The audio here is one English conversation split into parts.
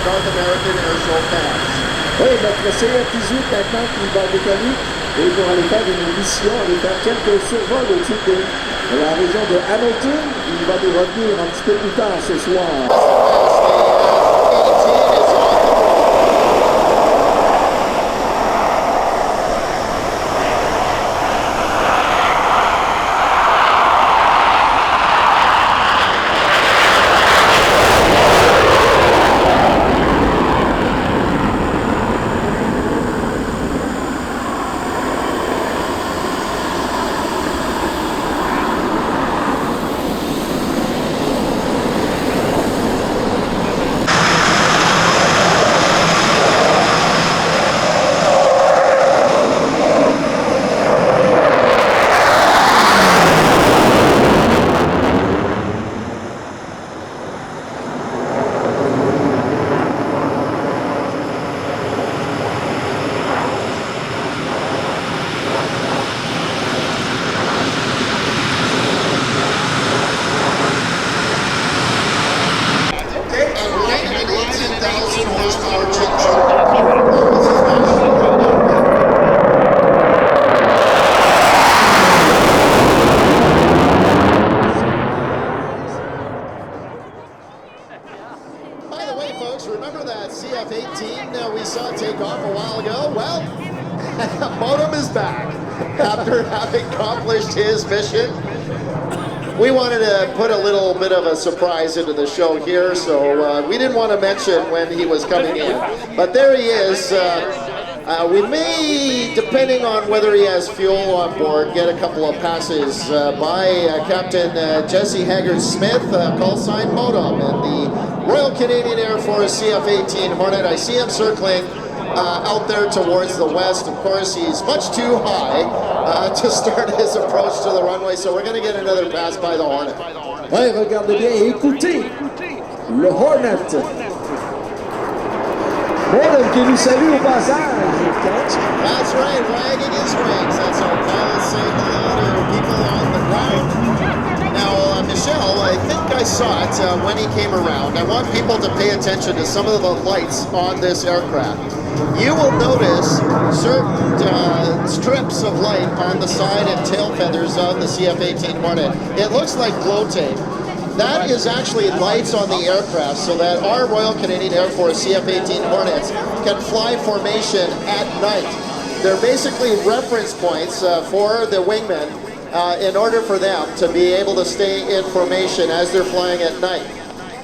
North American Air Show fans. Oui, notre CF-18 maintenant qui va décoller et pour aller faire une mission, aller faire quelques survols au-dessus de la région de Hamilton. Il va nous revenir un petit peu plus tard ce soir. Remember that CF-18 we saw take off a while ago? Well, Modem is back after having accomplished his mission. We wanted to put a little bit of a surprise into the show here, so we didn't want to mention when he was coming in. But there he is. We may, depending on whether he has fuel on board, get a couple of passes by Captain Jesse Haggard-Smith, call sign Modem, and the Royal Canadian Air Force CF-18 Hornet. I see him circling out there towards the west. Of course, he's much too high to start his approach to the runway, so we're going to get another pass by the Hornet. Ouais, regardez bien et écoutez le Hornet. Modem qui nous salue au passage. That's right, wagging his wings. That's our pilot saying hello to people on the ground. Now, Michelle, I think I saw it when he came around. I want people to pay attention to some of the lights on this aircraft. You will notice certain strips of light on the side and tail feathers of the CF-18 Hornet. It looks like glow tape. That is actually lights on the aircraft so that our Royal Canadian Air Force CF-18 Hornets can fly formation at night. They're basically reference points for the wingmen in order for them to be able to stay in formation as they're flying at night.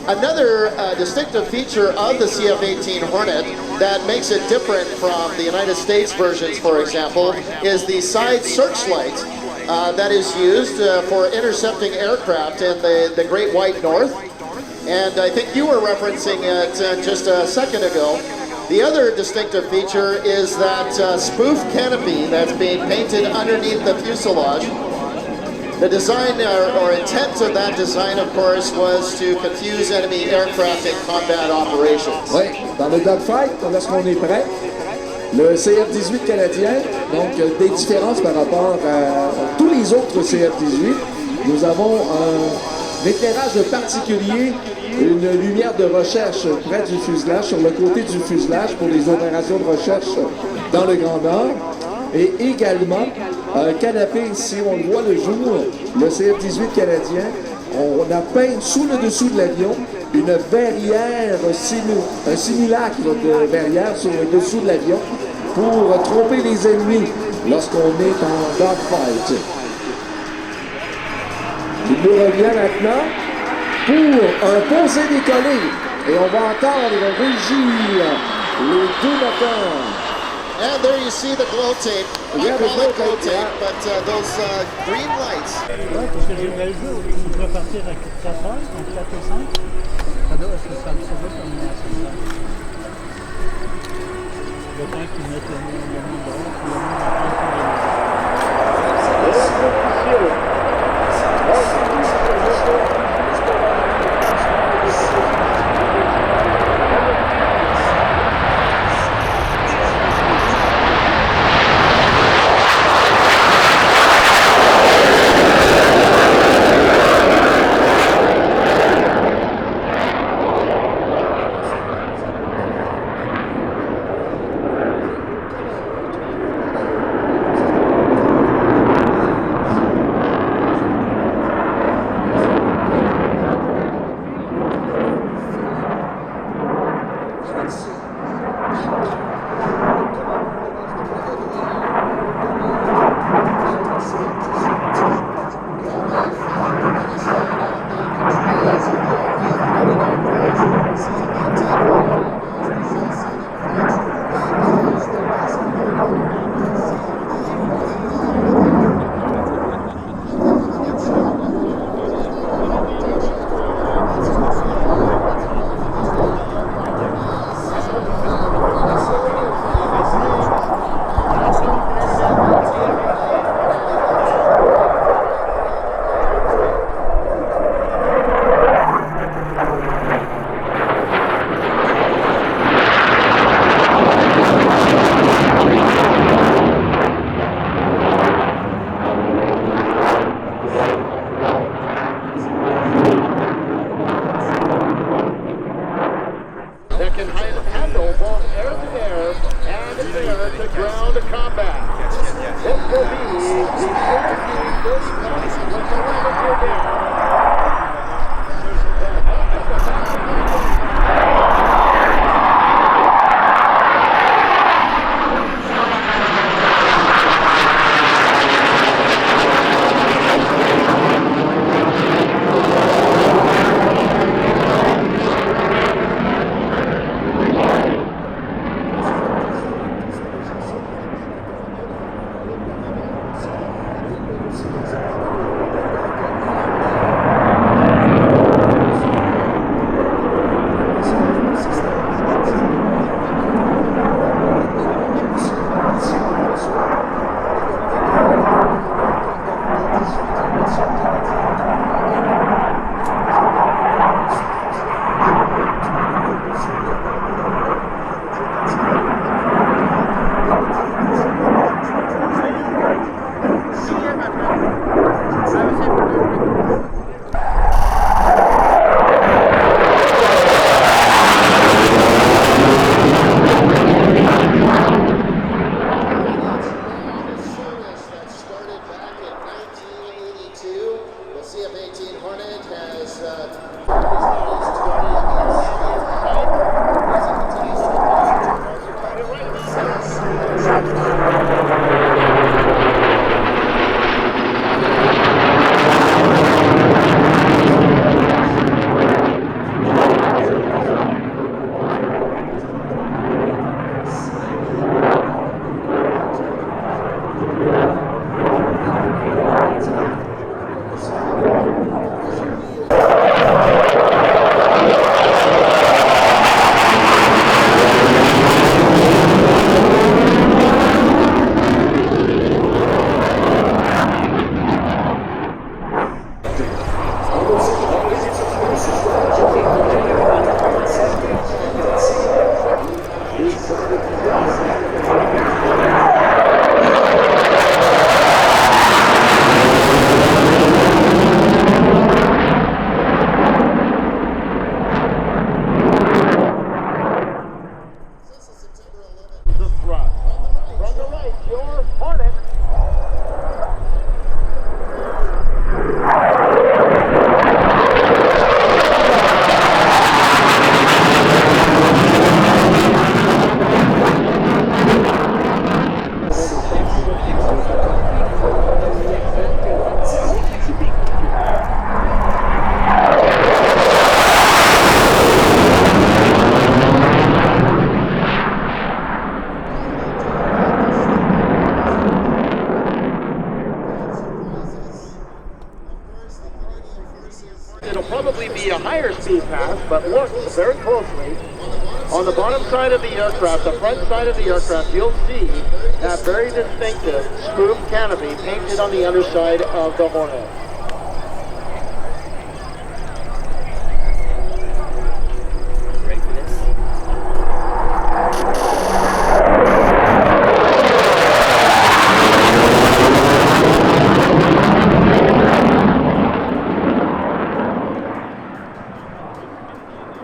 Another distinctive feature of the CF-18 Hornet that makes it different from the United States versions, for example, is the side searchlight that is used for intercepting aircraft in the Great White North. And I think you were referencing it just a second ago. The other distinctive feature is that spoof canopy that's being painted underneath the fuselage. The design or intent of that design, of course, was to confuse enemy aircraft in combat operations. Oui, dans le dogfight, lorsqu'on est prêt, le CF-18 canadien, donc des différences par rapport à tous les autres CF-18. Nous avons un éclairage particulier, une lumière de recherche près du fuselage, sur le côté du fuselage pour les opérations de recherche dans le Grand Nord. Et également, un canapé, si on le voit le jour, le CF-18 canadien, on a peint sous le dessous de l'avion une verrière, un simulacre de verrière sur le dessous de l'avion pour tromper les ennemis lorsqu'on est en dogfight. Il nous revient maintenant pour un posé décollé et on va entendre rugir les deux moteurs. And there you see the glow tape. Yeah, I call it glow tape, but those green lights. Ouais, parce que j'aimerais le jour, on pourrait partir à 4 heures, entre 4 et 5. Ça doit, est-ce que ça va terminer à 6 heures? Le temps qu'ils mettent le monde dehors, puis le monde attend pour les both air-to-air and air-to-ground combat. This will be the 30 with the Ramateur down. The CF-18 Hornet has the thrust. From the right, your Hornet. It'll probably be a higher speed pass, but look very closely. On the bottom side of the aircraft, the front side of the aircraft, you'll see that very distinctive screw canopy painted on the underside of the Hornet. Ready for this?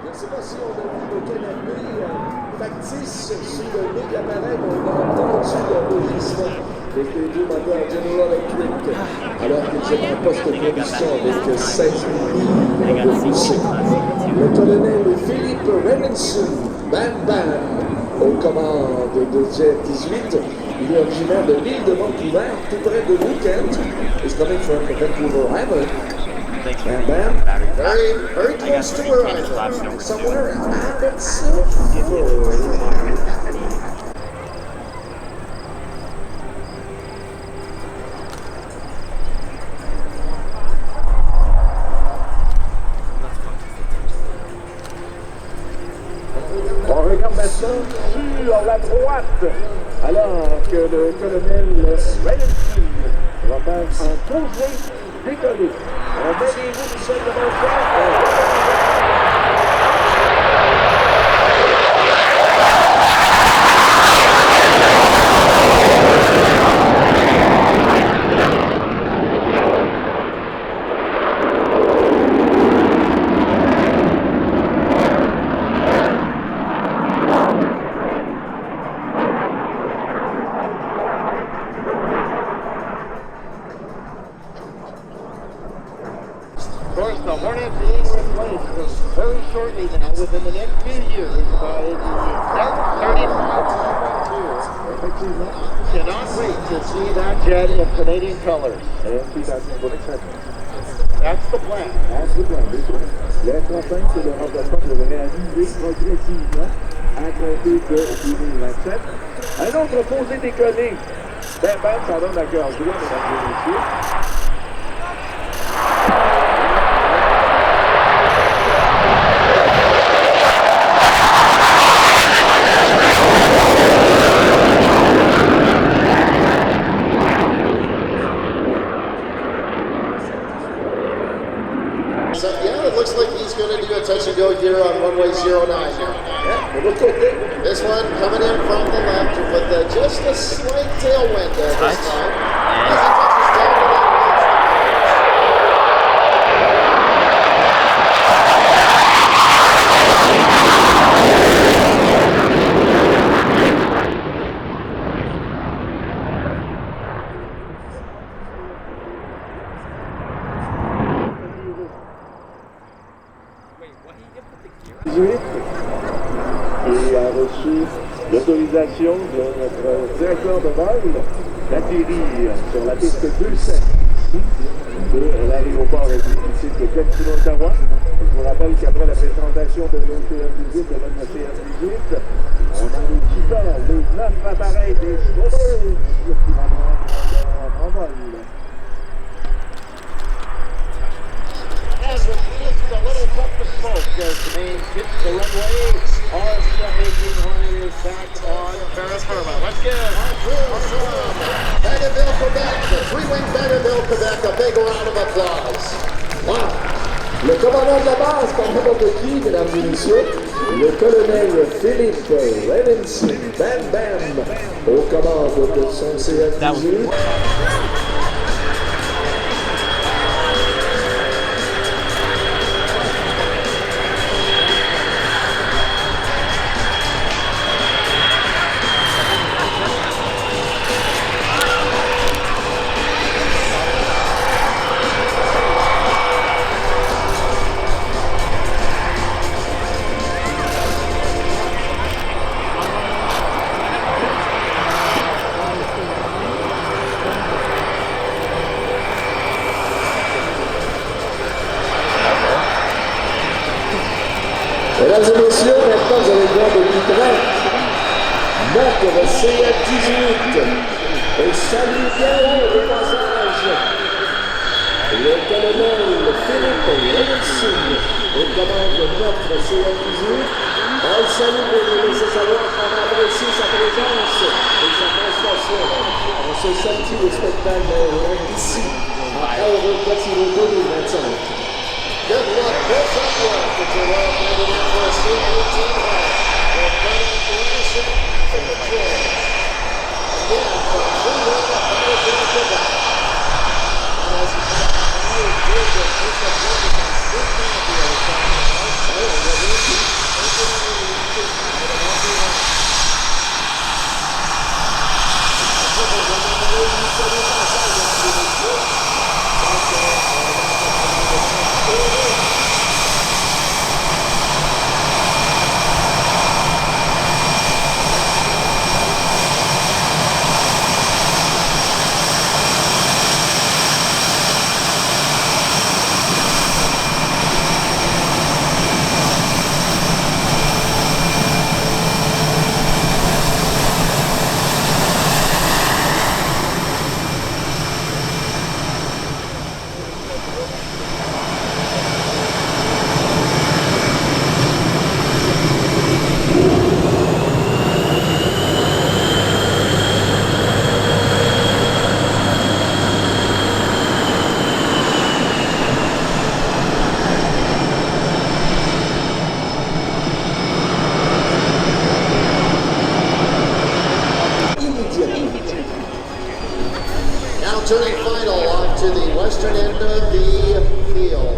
Je ne sais pas si on a vu le canapé factice sur le nez de l'appareil, mais on a entendu le rugissement des deux moteurs General Electric, alors qu'ils étaient en poste de production avec 16 000 de poussée. Le colonel Philippe Remington, Bam Bam, aux commandes de CF-18. Il est originaire de l'île de Vancouver, tout près de Wookend. He's coming from Vancouver Island. Bam Bam, very close to where I live, somewhere out at On regarde maintenant sur la droite, alors que le colonel Remington va faire un congé décollé. On met les roues du sol de shortly now, within the next few years, by the F-35 cannot wait to see that jet in Canadian colors. That's the plan. That's the plan. Le prochain, c'est le remplacement de le réaliser progressivement à compter de 2027. Un autre posé décollé. Ben, ça donne la cœur joie, mesdames et messieurs. So, yeah, it looks like he's going to do a touch and go here on runway 09 here. Yeah, on va côté. This one coming in from the left with just a slight tailwind this time. As he touches down to that Et a reçu l'autorisation de notre directeur de vol d'atterrir sur la piste 276 de l'aéroport exécutif de Gatineau, Ottawa. Je vous rappelle qu'après la présentation de l'CF-18 de notre CF-18, on a récupéré les 9 appareils des Hornet qui vont en vol. As it releases a little puff of smoke as the main hits the runway, our CF-18 Hornet is back on terra firma. Let's get Bagneville, Quebec, the three-wing Bagneville, Quebec, a big round of applause. Wow! Le commandant de la base, comme n'importe qui, mesdames et messieurs, le colonel Philippe Levinson, Bam Bam, aux commandes de son CF-18. Mesdames et messieurs, maintenant vous allez voir de plus près notre CF-18 et salut bien haut au passage le colonel Philippe Levinson au commande de notre CF-18. On le salue pour nous laisser savoir qu'on apprécie sa présence et sa prestation. On se salue le spectacle ici à Aero Gatineau 2025. Good luck, good luck with your well moving in for a CF-18 Hornet. With Colonel Anderson in the chair. Again, from three-wing Bagneville, Quebec. And as he comes now, he's good to push the focus on Steve Campbell from the outside. And we're going to keep opening the releases now to everyone. Turning final onto the western end of the field.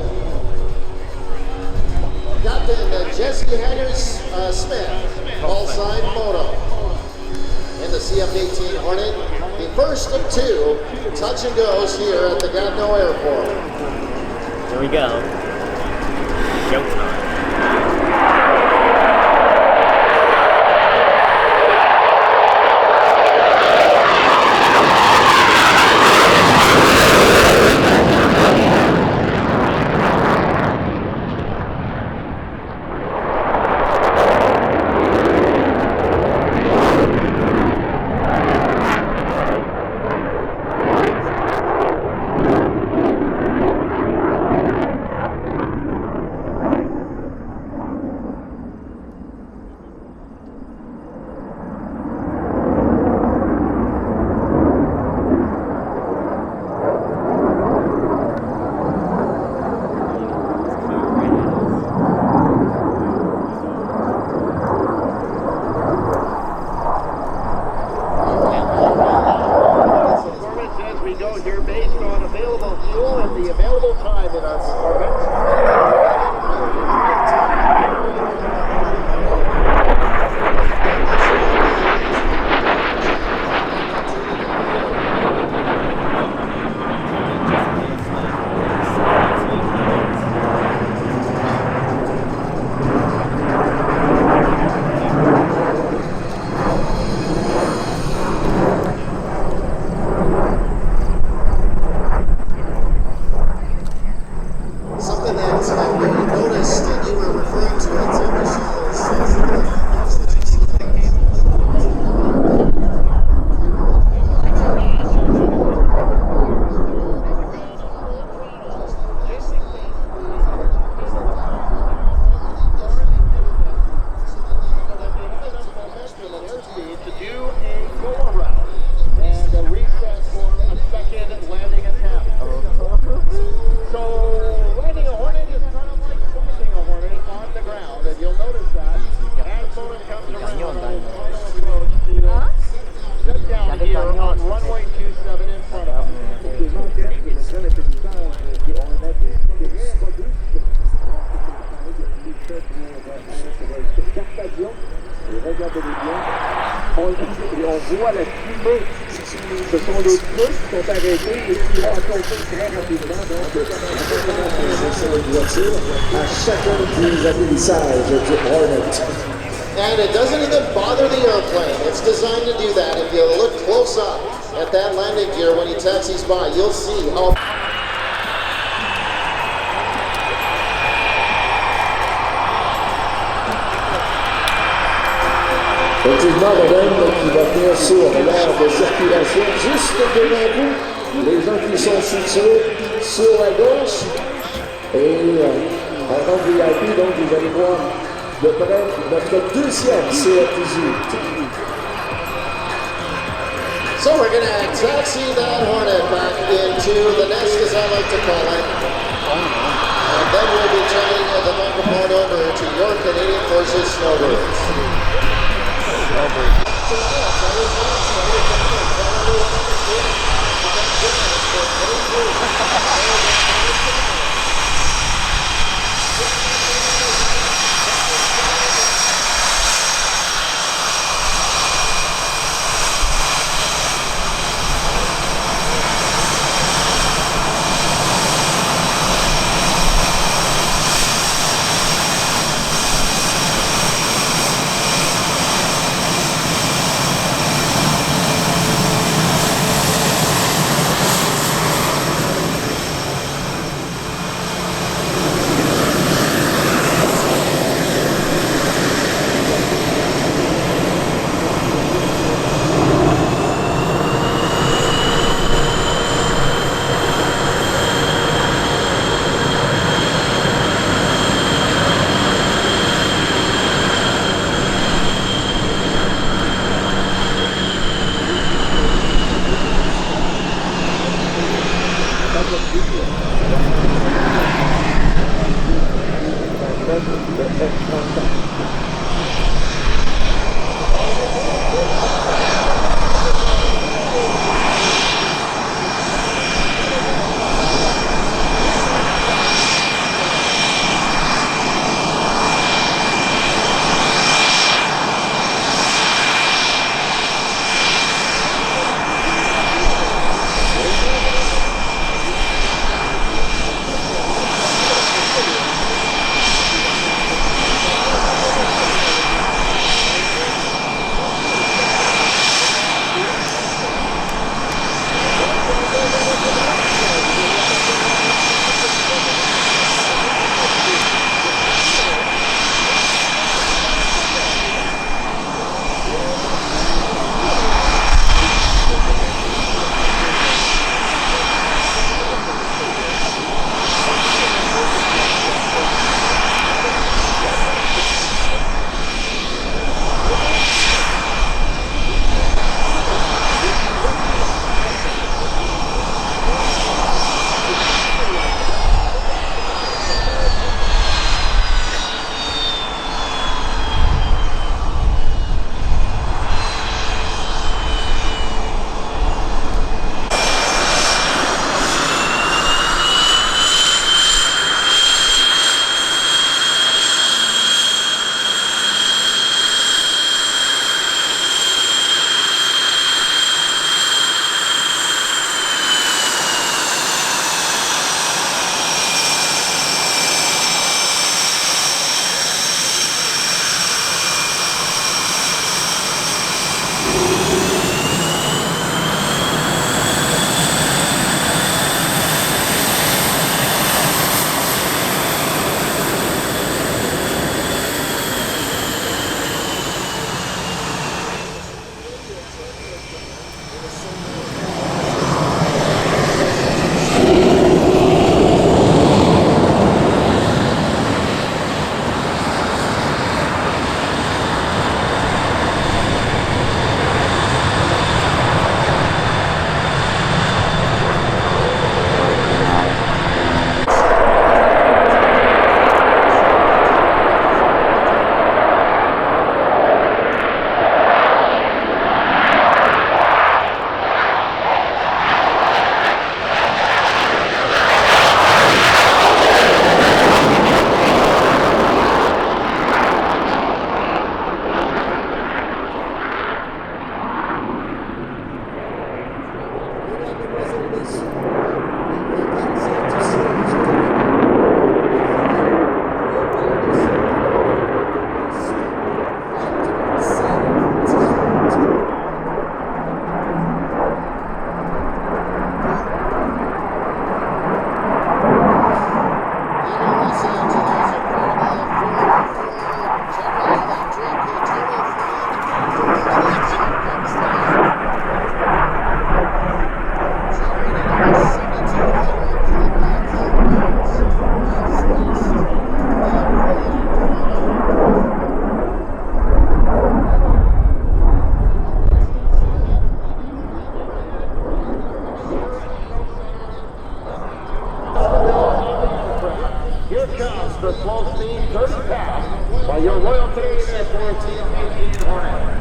Captain Jesse Haggers Smith, call sign Moto. In the CF-18 Hornet, the first of two touch and goes here at the Gatineau Airport. Here we go. Showtime. regardez-les bien. On voit la fumée. Ce sont les trucs qui sont arrêtés et qui vont sauter très rapidement. Donc, à chacun des atterrissages du Hornet. And it doesn't even bother the airplane. It's designed to do that. If you look close up at that landing gear when he taxis by, you'll see how... Effectivement, madame, qui va venir sur l'aire de circulation juste devant vous. Les gens qui sont situés sur la gauche. Et en tant que VIP, donc, vous allez voir de près notre deuxième CF-18. So we're going to taxi that Hornet back into the nest, as I like to call it. And then we'll be turning the microphone over to your Canadian Forces snowbirds. clean, dirty pass by your Royal Canadian Air Force CF-18 Hornet.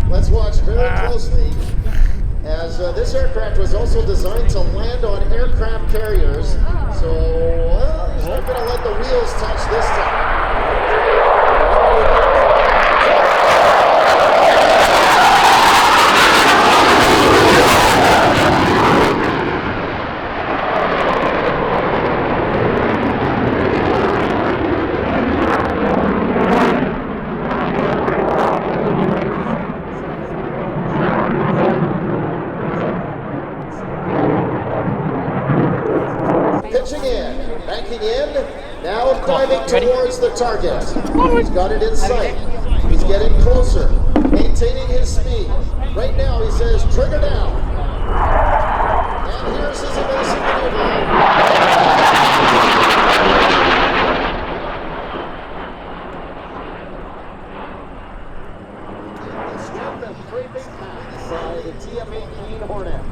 Let's watch very closely as this aircraft was also designed to land on aircraft carriers. So he's not going to let the wheels touch this time. Pitching in, banking in, now diving towards the target. He's got it in sight. He's getting closer, maintaining his speed. Right now he says, trigger down. And here's his evasive maneuver. Swept a straight big pass by the CF-18 Hornet.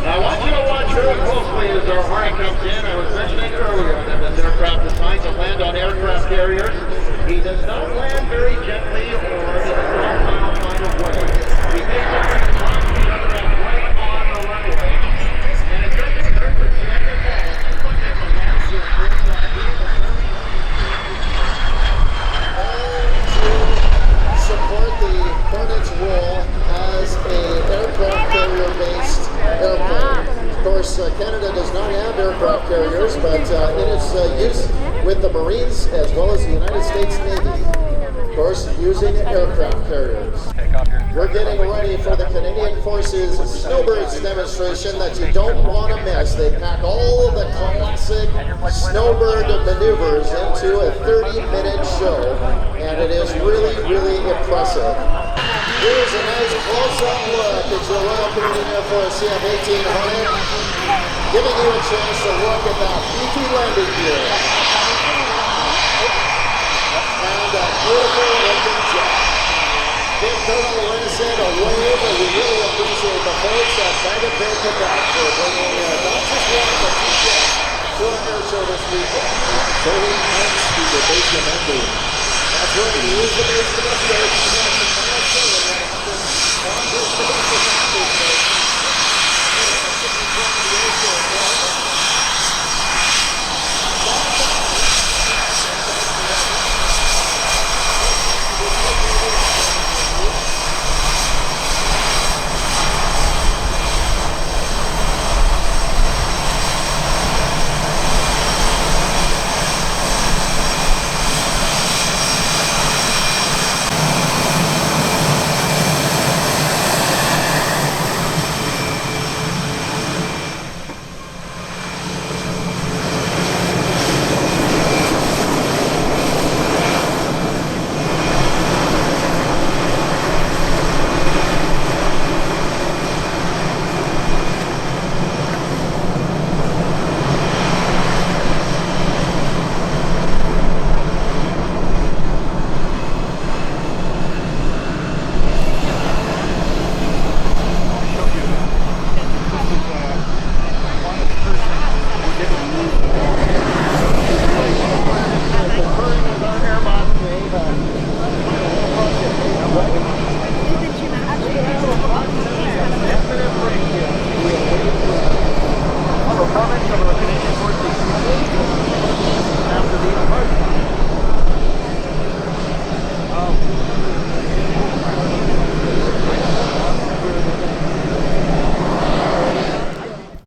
I want you to watch very closely as our Hornet comes in. I was mentioning earlier that this aircraft is designed to land on aircraft carriers. He does not land very gently or in a normal kind of way. He takes a pretty close to the aircraft right on the runway. And it doesn't hurt to let it fall. Just like this, a last year, To support the Hornet's role as an aircraft carrier-based airplane. Of course, Canada does not have aircraft carriers, but in its use with the Marines as well as the United States Navy. Of course, using aircraft carriers. We're getting ready for the Canadian Forces Snowbirds demonstration that you don't want to miss. They pack all the classic snowbird maneuvers into a 30-minute show, and it is really, really impressive. Here's a nice close-up look at your Royal Canadian Air Force CF-18 Hornet, giving you a chance to look at that beefy landing gear. And a beautiful looking jet. Give Colonel Renison a wave, and we really appreciate the folks at Baggett Bay Quebec for bringing not just one, but two jets to our air show this weekend. So we thanks to the base commander. That's right, he is the base commander.